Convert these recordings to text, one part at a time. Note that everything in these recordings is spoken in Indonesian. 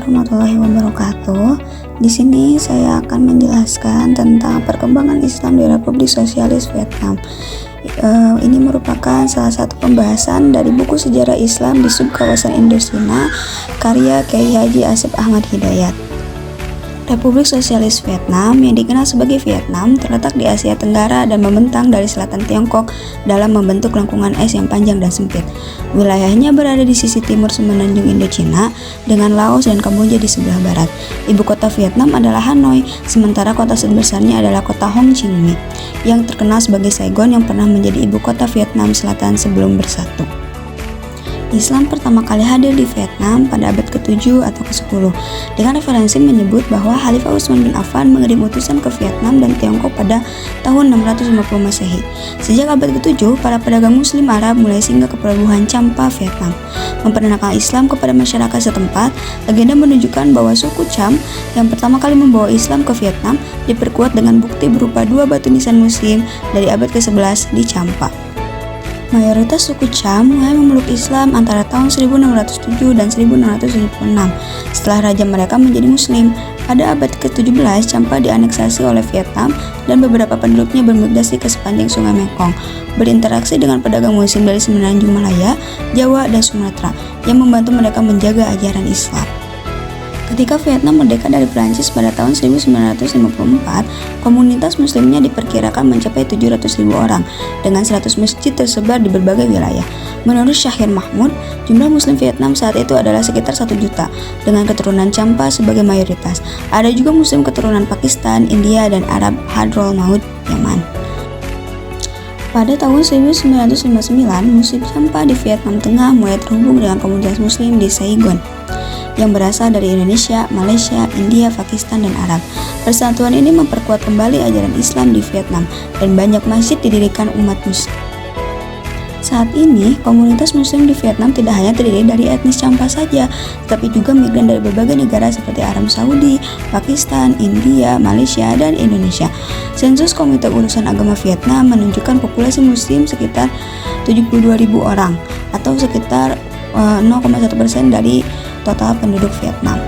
warahmatullahi wabarakatuh. Di sini saya akan menjelaskan tentang perkembangan Islam di Republik Sosialis Vietnam. Ini merupakan salah satu pembahasan dari buku Sejarah Islam di Subkawasan Indochina karya Kiai Haji Asep Ahmad Hidayat. Republik Sosialis Vietnam yang dikenal sebagai Vietnam terletak di Asia Tenggara dan membentang dari selatan Tiongkok dalam membentuk lengkungan es yang panjang dan sempit. Wilayahnya berada di sisi timur semenanjung Indochina dengan Laos dan Kamboja di sebelah barat. Ibu kota Vietnam adalah Hanoi, sementara kota sebesarnya adalah kota Ho Chi Minh yang terkenal sebagai Saigon yang pernah menjadi ibu kota Vietnam Selatan sebelum bersatu. Islam pertama kali hadir di Vietnam pada abad ke-7 atau ke-10 dengan referensi menyebut bahwa Khalifah Utsman bin Affan mengirim utusan ke Vietnam dan Tiongkok pada tahun 650 Masehi. Sejak abad ke-7, para pedagang muslim Arab mulai singgah ke pelabuhan Champa, Vietnam. Memperkenalkan Islam kepada masyarakat setempat, legenda menunjukkan bahwa suku Cham yang pertama kali membawa Islam ke Vietnam diperkuat dengan bukti berupa dua batu nisan muslim dari abad ke-11 di Champa. Mayoritas suku Cham mulai memeluk Islam antara tahun 1607 dan 1676 setelah raja mereka menjadi muslim. Pada abad ke-17, Champa dianeksasi oleh Vietnam dan beberapa penduduknya bermigrasi ke sepanjang sungai Mekong, berinteraksi dengan pedagang muslim dari semenanjung Malaya, Jawa, dan Sumatera yang membantu mereka menjaga ajaran Islam. Ketika Vietnam merdeka dari Prancis pada tahun 1954, komunitas muslimnya diperkirakan mencapai 700.000 orang dengan 100 masjid tersebar di berbagai wilayah. Menurut Syahir Mahmud, jumlah muslim Vietnam saat itu adalah sekitar 1 juta dengan keturunan Champa sebagai mayoritas. Ada juga muslim keturunan Pakistan, India, dan Arab Hadramaut, Yaman. Pada tahun 1959, muslim Champa di Vietnam Tengah mulai terhubung dengan komunitas muslim di Saigon yang berasal dari Indonesia, Malaysia, India, Pakistan, dan Arab. Persatuan ini memperkuat kembali ajaran Islam di Vietnam dan banyak masjid didirikan umat muslim. Saat ini, komunitas muslim di Vietnam tidak hanya terdiri dari etnis Champa saja, tetapi juga migran dari berbagai negara seperti Arab Saudi, Pakistan, India, Malaysia, dan Indonesia. Sensus Komite Urusan Agama Vietnam menunjukkan populasi muslim sekitar 72.000 orang atau sekitar 0,1% dari total penduduk Vietnam.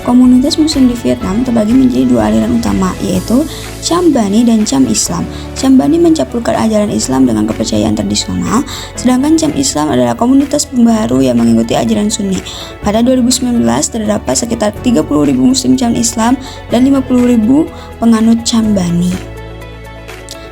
Komunitas muslim di Vietnam terbagi menjadi dua aliran utama, yaitu Cham Bani dan Cham Islam. Cham Bani mencampurkan ajaran Islam dengan kepercayaan tradisional, sedangkan Cham Islam adalah komunitas pembaharu yang mengikuti ajaran Sunni. Pada 2019 terdapat sekitar 30.000 muslim Cham Islam dan 50.000 penganut Cham Bani.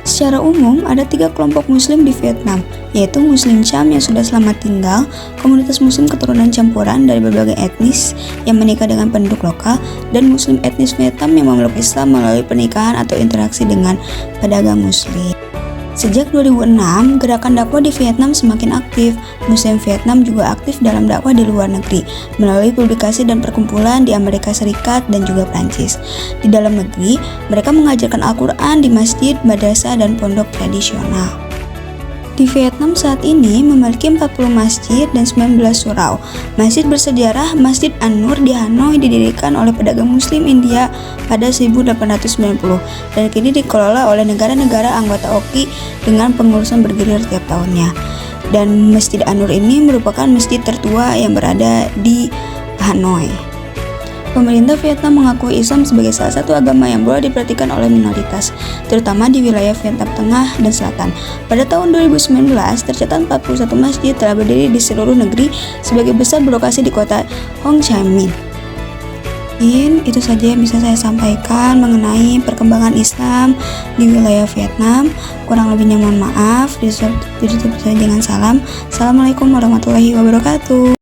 Secara umum, ada 3 kelompok muslim di Vietnam, yaitu muslim Cham yang sudah selamat tinggal, komunitas muslim keturunan campuran dari berbagai etnis yang menikah dengan penduduk lokal, dan muslim etnis Vietnam yang memeluk Islam melalui pernikahan atau interaksi dengan pedagang muslim. Sejak 2006, gerakan dakwah di Vietnam semakin aktif. Muslim Vietnam juga aktif dalam dakwah di luar negeri, melalui publikasi dan perkumpulan di Amerika Serikat dan juga Prancis. Di dalam negeri, mereka mengajarkan Al-Quran di masjid, madrasah, dan pondok tradisional. Di Vietnam saat ini memiliki 40 masjid dan 19 surau. Masjid bersejarah Masjid An-Nur di Hanoi didirikan oleh pedagang muslim India pada 1890 dan kini dikelola oleh negara-negara anggota OKI dengan pengurusan bergilir tiap tahunnya. Dan Masjid An-Nur ini merupakan masjid tertua yang berada di Hanoi. Pemerintah Vietnam mengakui Islam sebagai salah satu agama yang boleh diperhatikan oleh minoritas, terutama di wilayah Vietnam Tengah dan Selatan. Pada tahun 2019, tercatat 41 masjid telah berdiri di seluruh negeri, sebagai besar berlokasi di kota Ho Chi Minh. Itu saja yang bisa saya sampaikan mengenai perkembangan Islam di wilayah Vietnam. Kurang lebihnya mohon maaf. Ditutup saja dengan salam. Assalamualaikum warahmatullahi wabarakatuh.